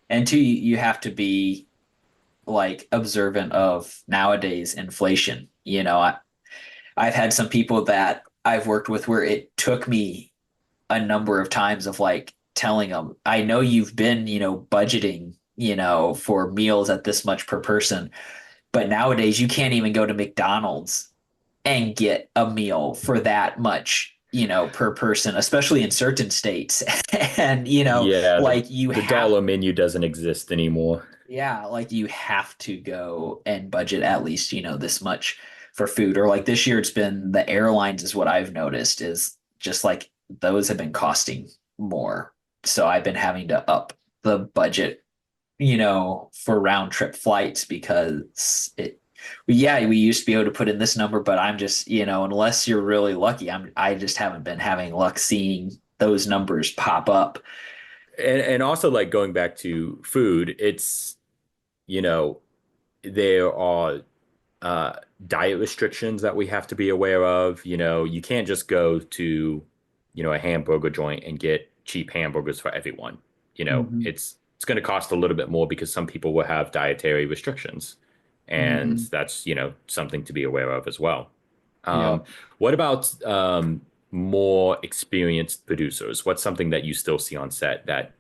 And two, you have to be like observant of nowadays inflation. I've had some people that I've worked with where it took me a number of times of like telling them, I know you've been, budgeting, for meals at this much per person, but nowadays you can't even go to McDonald's and get a meal for that much, per person, especially in certain states. And, Yeah, the like you the have, dollar menu doesn't exist anymore. yeah, like you have to go and budget at least, this much for food. Or like this year, it's been the airlines, is what I've noticed, is just like those have been costing more. So I've been having to up the budget, for round trip flights because yeah, we used to be able to put in this number, but I'm just, unless you're really lucky, I just haven't been having luck seeing those numbers pop up. And also like going back to food, it's you know there are uh, diet restrictions that we have to be aware of. You can't just go to a hamburger joint and get cheap hamburgers for everyone. Hmm. It's going to cost a little bit more because some people will have dietary restrictions, and Hmm. that's something to be aware of as well. Yeah. Um, what about more experienced producers? What's something that you still see on set that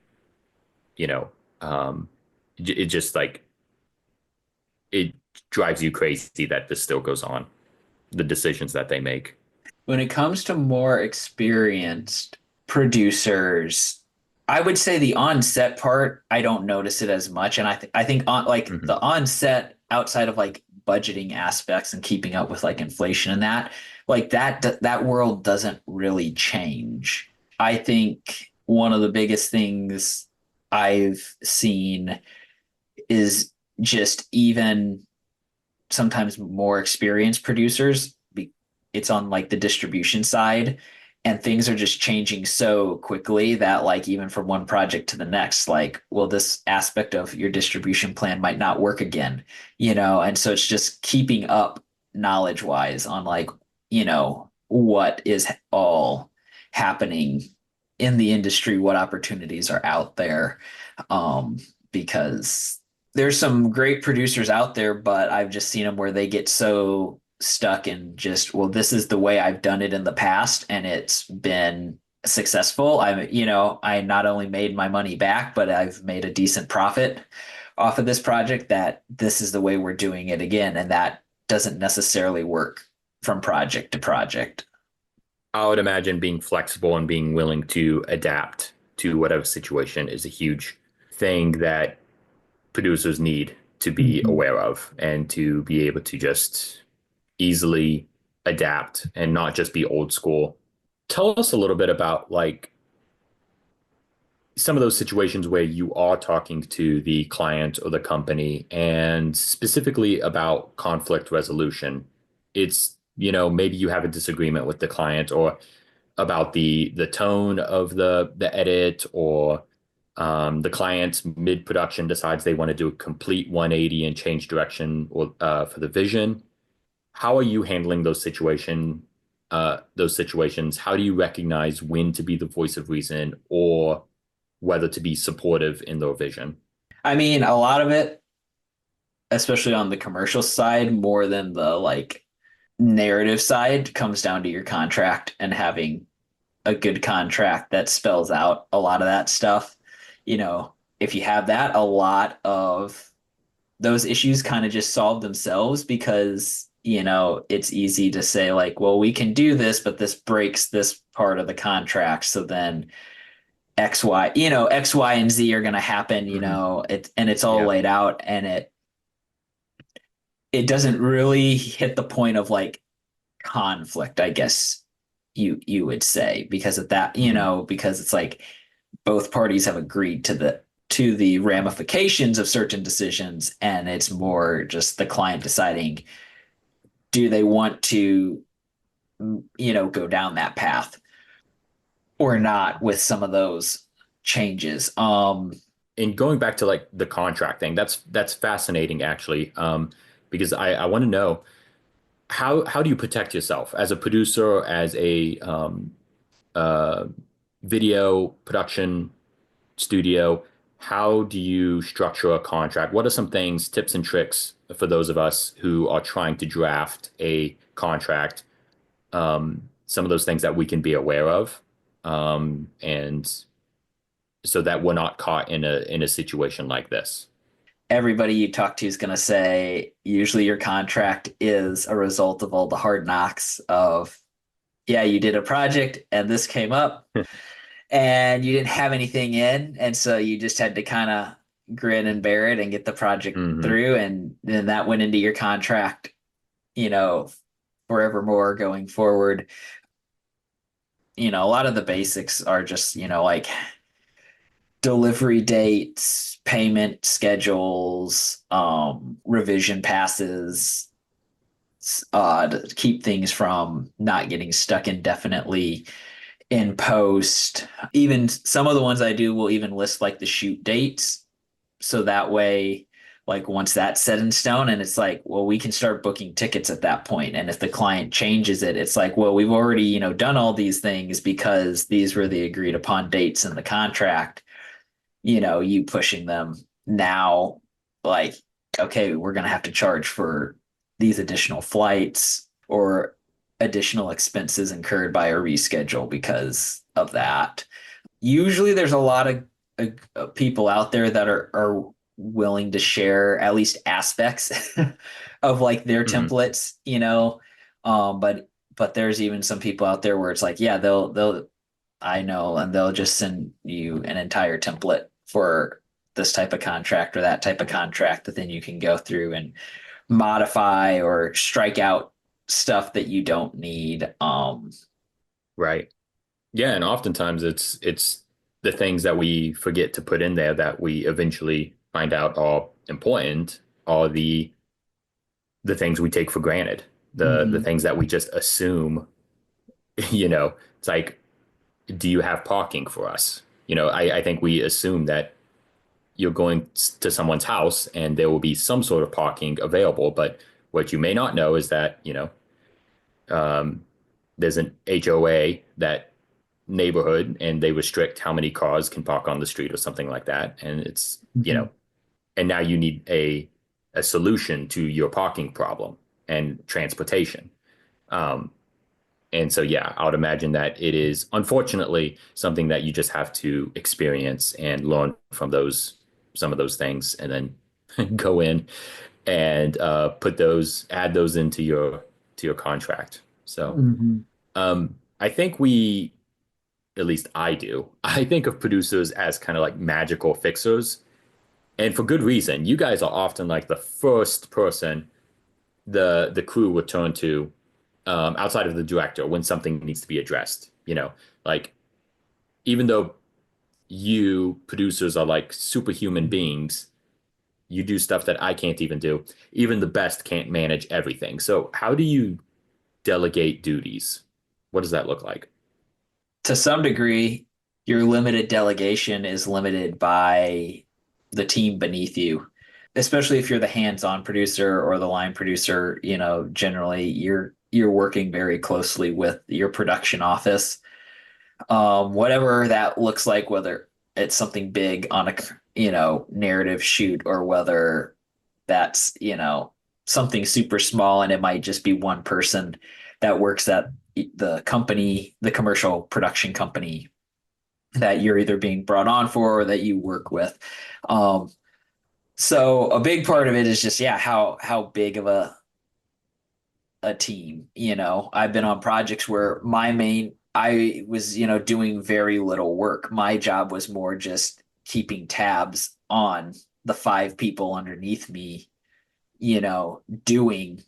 you know um, it just like it drives you crazy that this still goes on, the decisions that they make? When it comes to more experienced producers, I would say the on-set part, I don't notice it as much. And I think on like Hmm. the on-set outside of like budgeting aspects and keeping up with like inflation and that, like that world doesn't really change. I think one of the biggest things I've seen is just even sometimes more experienced producers. It's on like the distribution side, and things are just changing so quickly that like even from one project to the next, like, well, this aspect of your distribution plan might not work again, and so it's just keeping up knowledge wise on like, what is all happening in the industry, what opportunities are out there. um because there's some great producers out there, but I've just seen them where they get so stuck in just, well, this is the way I've done it in the past and it's been successful. I not only made my money back, but I've made a decent profit off of this project, that this is the way we're doing it again. And that doesn't necessarily work from project to project. I would imagine being flexible and being willing to adapt to whatever situation is a huge thing that producers need to be Mhm. aware of and to be able to just easily adapt and not just be old school. Tell us a little bit about like some of those situations where you are talking to the client or the company and specifically about conflict resolution. It's, maybe you have a disagreement with the client or about the tone of the edit, or the client mid production decides they want to do a complete 180 and change direction or for the vision. How are you handling those situations? How do you recognize when to be the voice of reason or whether to be supportive in their vision? I mean, a lot of it, especially on the commercial side, more than the like narrative side, comes down to your contract and having a good contract that spells out a lot of that stuff. If you have that, a lot of those issues kind of just solve themselves because, it's easy to say, like, well, we can do this, but this breaks this part of the contract. So then X, Y, and Z are going to happen, Hmm. and it's all Yeah. laid out, and it doesn't really hit the point of like conflict, I guess you would say, because of that, Hmm. because it's like both parties have agreed to the ramifications of certain decisions, and it's more just the client deciding, do they want to, go down that path or not with some of those changes. And going back to like the contract thing, that's fascinating actually, because I want to know how do you protect yourself as a producer, as a uh, video production studio? How do you structure a contract? What are some things, tips and tricks for those of us who are trying to draft a contract? Some of those things that we can be aware of, and so that we're not caught in a situation like this. Everybody you talk to is going to say usually your contract is a result of all the hard knocks of, yeah, you did a project and this came up and you didn't have anything in, and so you just had to kind of grin and bear it and get the project Hmm. through, and then that went into your contract, you know forevermore going forward. A lot of the basics are just, like delivery dates, payment schedules, revision passes, to keep things from not getting stuck indefinitely in post. Even some of the ones I do will even list like the shoot dates. So that way, like once that's set in stone, and it's like, well, we can start booking tickets at that point. And if the client changes it, it's like, well, we've already, done all these things because these were the agreed upon dates in the contract. You pushing them now, like, okay, we're going to have to charge for these additional flights or additional expenses incurred by a reschedule because of that. Usually there's a lot of people out there that are willing to share at least aspects of like their Hmm. templates, but there's even some people out there where it's like, yeah, they'll I know, and they'll just send you an entire template for this type of contract or that type of contract that then you can go through and modify or strike out stuff that you don't need. Right. Yeah, and oftentimes it's the things that we forget to put in there that we eventually find out are important, are the things we take for granted, the Mhm. things that we just assume, you know, it's like, do you have parking for us? I think we assume that you're going to someone's house and there will be some sort of parking available, but what you may not know is that, um, there's an HOA that neighborhood and they restrict how many cars can park on the street or something like that. And it's, Mhm. and now you need a solution to your parking problem and transportation. Um, and so, yeah, I would imagine that it is unfortunately something that you just have to experience and learn from some of those things, and then go in and add those into your contract. So, Mhm. I think at least I do. I think of producers as kind of like magical fixers, and for good reason. You guys are often like the first person the crew would turn to, outside of the director when something needs to be addressed. Like, even though you producers are like superhuman beings, you do stuff that I can't even do. Even the best can't manage everything. So how do you delegate duties? What does that look like? To some degree, your limited delegation is limited by the team beneath you, especially if you're the hands-on producer or the line producer. Generally you're working very closely with your production office, whatever that looks like, whether it's something big on a narrative shoot, or whether that's something super small and it might just be one person that works at the company, the commercial production company that you're either being brought on for or that you work with. um, so a big part of it is just, yeah, how big of a team. I've been on projects where I was, doing very little work. My job was more just keeping tabs on the five people underneath me, doing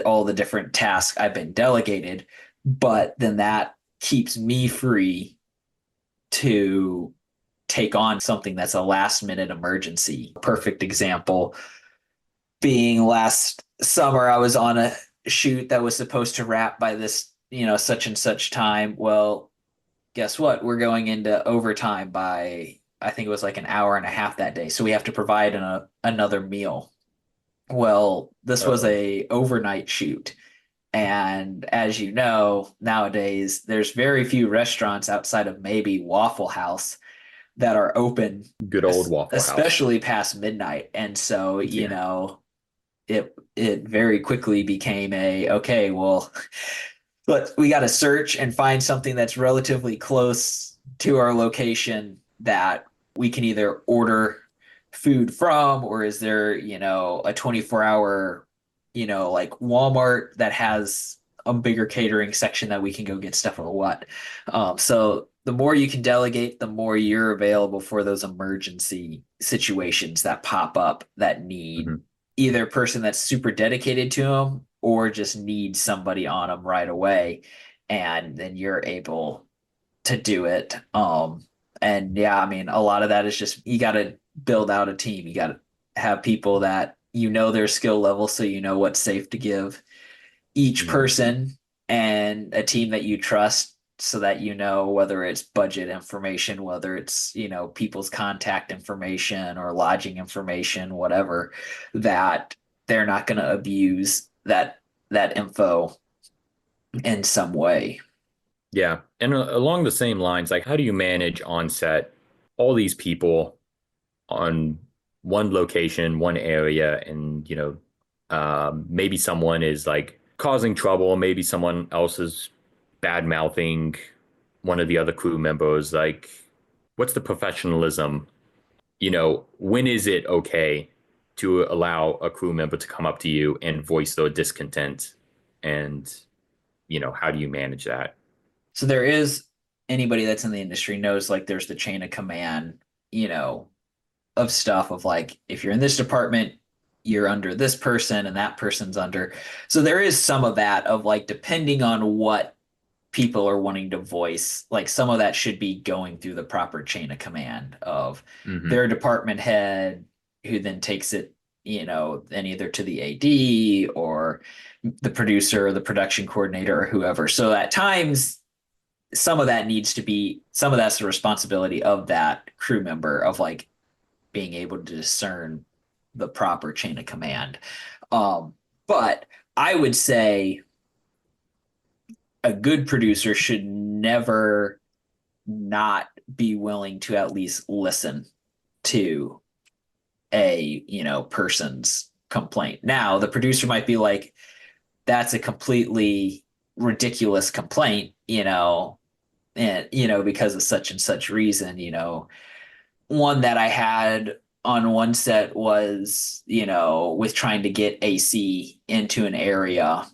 all the different tasks I've been delegated. But then that keeps me free to take on something that's a last minute emergency. Perfect example being last summer, I was on a shoot that was supposed to wrap by this, such and such time. Well, guess what? We're going into overtime by, I think it was like an hour and a half that day. So we have to provide another meal. Well, this was Uh-oh. a overnight shoot. And as you know, nowadays there's very few restaurants outside of maybe Waffle House that are open, Good old Waffle House. especially past midnight. And so, Yeah. it very quickly became a okay, well, but we got to search and find something that's relatively close to our location that we can either order food from, or is there, a 24-hour, like Walmart that has a bigger catering section that we can go get stuff or what. So the more you can delegate, the more you're available for those emergency situations that pop up that need Hmm. either a person that's super dedicated to them or just needs somebody on them right away. And then you're able to do it. And yeah, I mean, a lot of that is just you got to build out a team. You got to have people that their skill level, so you know what's safe to give each Hmm. person, and a team that you trust, so that whether it's budget information, whether it's people's contact information or lodging information, whatever, that they're not going to abuse that info in some way. Yeah. And along the same lines, like how do you manage on set all these people on one location, one area, and maybe someone is like causing trouble, maybe someone else is bad mouthing one of the other crew members. Like, what's the professionalism? When is it okay to allow a crew member to come up to you and voice their discontent? And, how do you manage that? So there is anybody that's in the industry knows, like, there's the chain of command, you know, of stuff of like, if you're in this department, you're under this person and that person's under. So there is some of that of like, depending on what people are wanting to voice, like some of that should be going through the proper chain of command of Hmm. their department head, who then takes it, then either to the AD or the producer or the production coordinator or whoever. So at times, some of that's the responsibility of that crew member of like being able to discern the proper chain of command. But I would say a good producer should never not be willing to at least listen to a person's complaint. Now the producer might be like, that's a completely ridiculous complaint, and because of such and such reason. One that I had on one set was, with trying to get AC into an area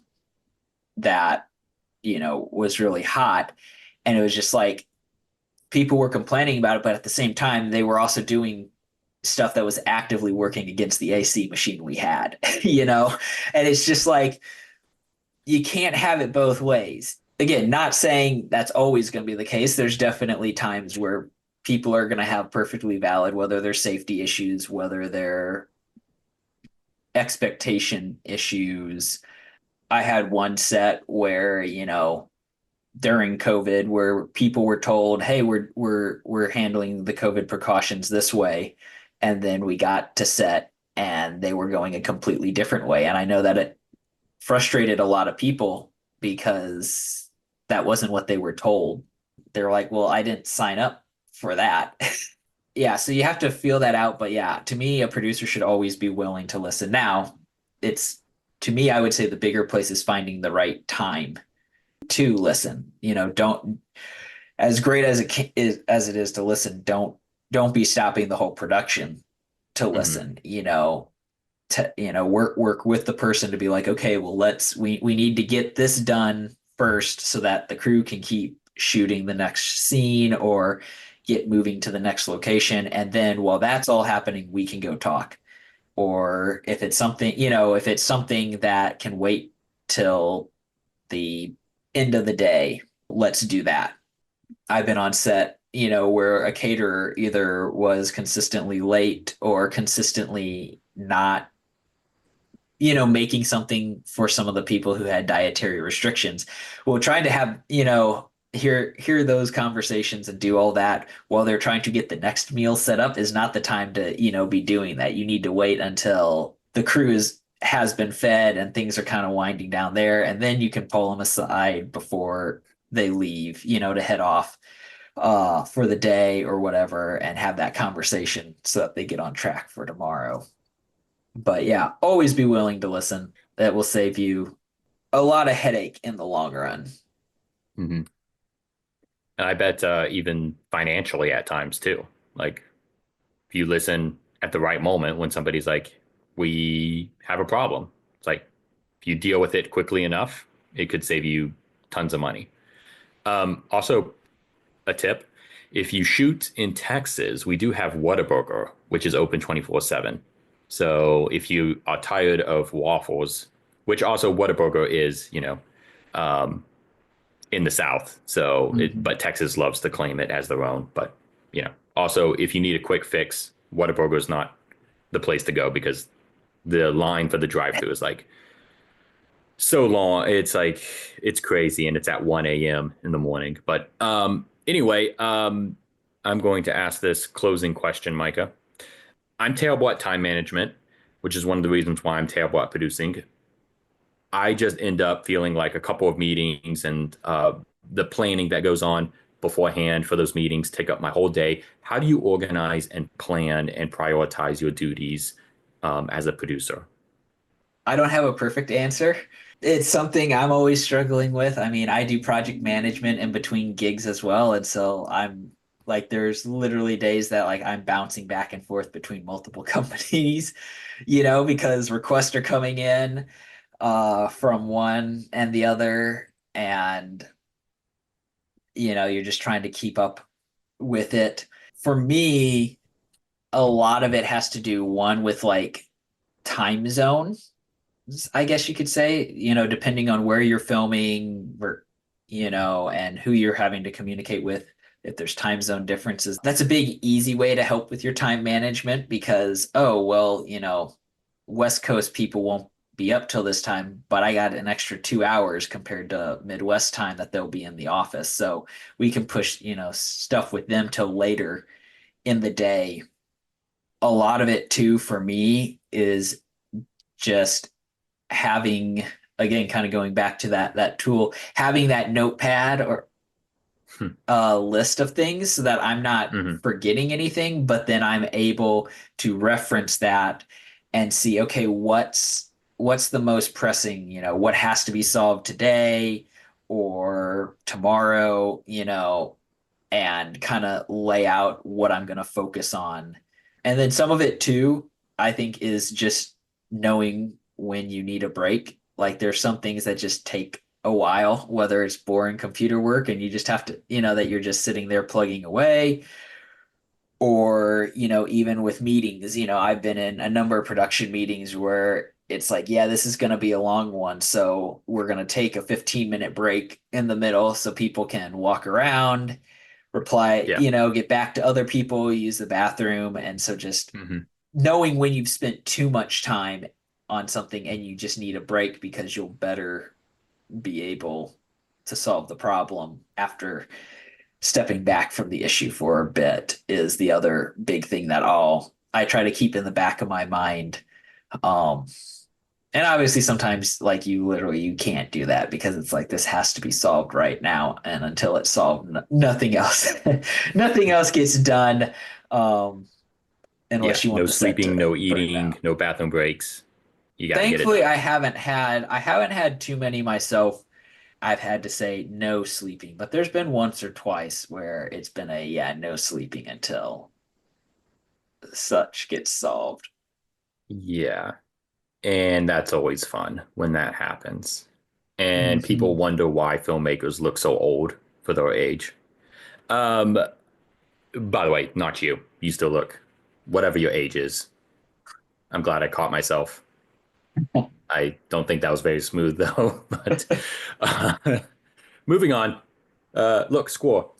that, was really hot. And it was just like people were complaining about it, but at the same time, they were also doing stuff that was actively working against the AC machine we had, And it's just like, you can't have it both ways. Again, not saying that's always going to be the case. There's definitely times where people are going to have perfectly valid, whether they're safety issues, whether they're expectation issues. I had one set where, during COVID, where people were told, "Hey, we're handling the COVID precautions this way," and then we got to set and they were going a completely different way. And I know that it frustrated a lot of people because that wasn't what they were told. They're like, "Well, I didn't sign up for that." Yeah, so you have to feel that out. But yeah, to me, a producer should always be willing to listen. Now, it's to me, I would say the bigger place is finding the right time to listen. Don't, as great as it is to listen, don't be stopping the whole production to Hmm. listen. To work with the person to be like, okay, well, we need to get this done first so that the crew can keep shooting the next scene or get moving to the next location, and then while that's all happening, we can go talk. Or if it's something that can wait till the end of the day, let's do that. I've been on set where a caterer either was consistently late or consistently not, making something for some of the people who had dietary restrictions. Well, trying to have, hear those conversations and do all that while they're trying to get the next meal set up is not the time to, be doing that. You need to wait until the crew has been fed and things are kind of winding down there, and then you can pull them aside before they leave, to head off for the day or whatever and have that conversation so that they get on track for tomorrow. But yeah, always be willing to listen. That will save you a lot of headache in the long run. Mm-hmm. And I bet even financially at times too. Like if you listen at the right moment when somebody's like, we have a problem, it's like if you deal with it quickly enough, it could save you tons of money. Also, a tip, if you shoot in Texas, we do have Whataburger, which is open 24/7. So if you are tired of waffles, which also Whataburger is, um, in the South. Mhm. But Texas loves to claim it as their own. But also if you need a quick fix, Whataburger is not the place to go because the line for the drive-through is like so long. It's like it's crazy, and it's at 1 a.m. in the morning. But anyway, I'm going to ask this closing question, Micah. I'm terrible at time management, which is one of the reasons why I'm terrible at producing. I just end up feeling like a couple of meetings and the planning that goes on beforehand for those meetings take up my whole day. How do you organize and plan and prioritize your duties as a producer? I don't have a perfect answer. It's something I'm always struggling with. I mean, I do project management in between gigs as well. And so I'm like, there's literally days that like I'm bouncing back and forth between multiple companies, because requests are coming in from one and the other. And, you're just trying to keep up with it. For me, a lot of it has to do one with like time zone, I guess you could say, depending on where you're filming, or, and who you're having to communicate with, if there's time zone differences. That's a big, easy way to help with your time management because, oh, well, West Coast people won't be up till this time, but I got an extra 2 hours compared to Midwest time that they'll be in the office. So we can push, stuff with them till later in the day. A lot of it, too, for me is just having, again, kind of going back to that tool, having that notepad or a list of things so that I'm not Mm-hmm. forgetting anything, but then I'm able to reference that and see, okay, what's the most pressing, what has to be solved today or tomorrow, and kind of lay out what I'm going to focus on. And then some of it too, I think, is just knowing when you need a break. Like there's some things that just take a while, whether it's boring computer work and you just have to, that you're just sitting there plugging away, or, even with meetings, I've been in a number of production meetings where it's like, yeah, this is going to be a long one. So we're going to take a 15-minute break in the middle so people can walk around, reply, Yeah. get back to other people, use the bathroom. And so just Mm-hmm. knowing when you've spent too much time on something and you just need a break because you'll better be able to solve the problem after stepping back from the issue for a bit is the other big thing that I try to keep in the back of my mind. Um, and obviously sometimes like you can't do that because it's like this has to be solved right now. And until it's solved, nothing else, nothing else gets done. Um, Yeah. unless you want No the set sleeping, to no burn eating, down. no bathroom breaks. You got to get it Thankfully, done. I haven't had too many myself. I've had to say no sleeping, but there's been once or twice where it's been a yeah, no sleeping until such gets solved. Yeah. And that's always fun when that happens. And people Mhm. wonder why filmmakers look so old for their age. Um, by the way, not you. You still look whatever your age is. I'm glad I caught myself. I don't think that was very smooth though. But moving on. Look, score.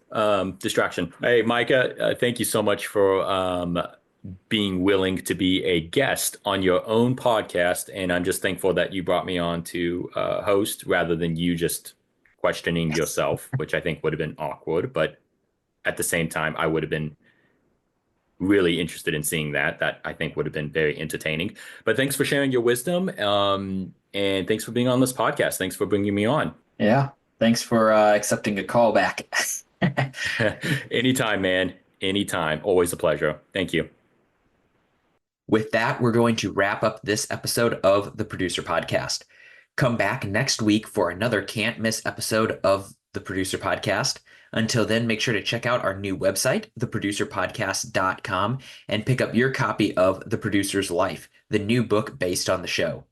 Distraction. Hey, Micah, thank you so much for being willing to be a guest on your own podcast. And I'm just thankful that you brought me on to host rather than you just questioning yourself, which I think would have been awkward. But at the same time, I would have been really interested in seeing that. That I think would have been very entertaining. But thanks for sharing your wisdom. And thanks for being on this podcast. Thanks for bringing me on. Yeah. Thanks for accepting a call back. Anytime, man. Anytime. Always a pleasure. Thank you. With that, we're going to wrap up this episode of the Producer Podcast. Come back next week for another can't miss episode of the Producer Podcast. Until then, make sure to check out our new website, theproducerpodcast.com, and pick up your copy of The Producer's Life, the new book based on the show.